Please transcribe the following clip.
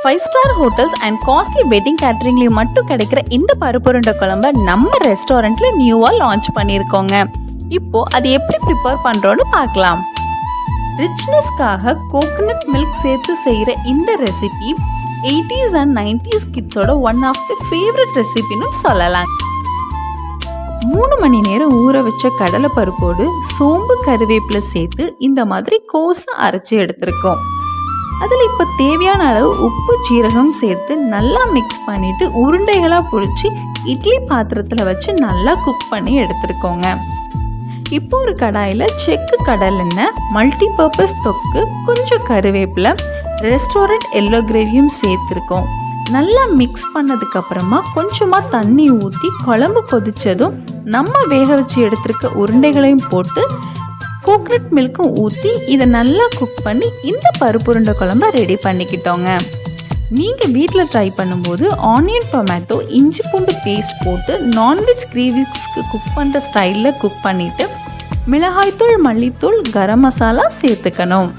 5-star hotels and costly wedding கேட்டரிங்லேயும் மட்டும் கிடைக்கிற இந்த பருப்பு உருண்டை குழம்ப நம்ம ரெஸ்டாரண்ட்டில் நியூவாக லான்ச் பண்ணியிருக்கோங்க. இப்போது அது எப்படி ப்ரிப்பேர் பண்ணுறோன்னு பார்க்கலாம். ரிச்னஸ்க்காக கோகனட் மில்க் சேர்த்து செய்கிற இந்த ரெசிபி 80s அண்ட் 90s கிட்ஸோட ஒன் ஆஃப் தி ஃபேவரட் ரெசிபின்னு சொல்லலாம். 3 மணி நேரம் ஊற வச்ச கடலை பருப்போடு சோம்பு கருவேப்பிலை சேர்த்து இந்த மாதிரி கோஸை அரைச்சி எடுத்திருக்கோம். அதில் இப்போ தேவையான அளவு உப்பு ஜீரகம் சேர்த்து நல்லா மிக்ஸ் பண்ணிவிட்டு உருண்டைகளாக பிடிச்சி இட்லி பாத்திரத்தில் வச்சு நல்லா குக் பண்ணி எடுத்துருக்கோங்க. இப்போ ஒரு கடாயில் செக்கு கடலெண்ணெய், மல்டி பர்பஸ் தொக்கு, கொஞ்சம் கருவேப்பிலை, ரெஸ்டாரண்ட் எல்லோ கிரேவியும் சேர்த்துருக்கோம். நல்லா மிக்ஸ் பண்ணதுக்கப்புறமா கொஞ்சமாக தண்ணி ஊற்றி குழம்பு கொதித்ததும் நம்ம வேக வச்சு எடுத்துருக்க உருண்டைகளையும் போட்டு கோகனட் மில்க்கும் ஊற்றி இதை நல்லா குக் பண்ணி இந்த பருப்பு உருண்டை குழம்பை ரெடி பண்ணிக்கிட்டோங்க. நீங்கள் வீட்டில் ட்ரை பண்ணும்போது ஆனியன், டொமேட்டோ, இஞ்சி பூண்டு பேஸ்ட் போட்டு நான்வெஜ் கிரேவிஸ்க்கு குக் பண்ணுற ஸ்டைலில் குக் பண்ணிவிட்டு மிளகாய்த்தூள், மல்லித்தூள், கரம் மசாலா சேர்த்துக்கணும்.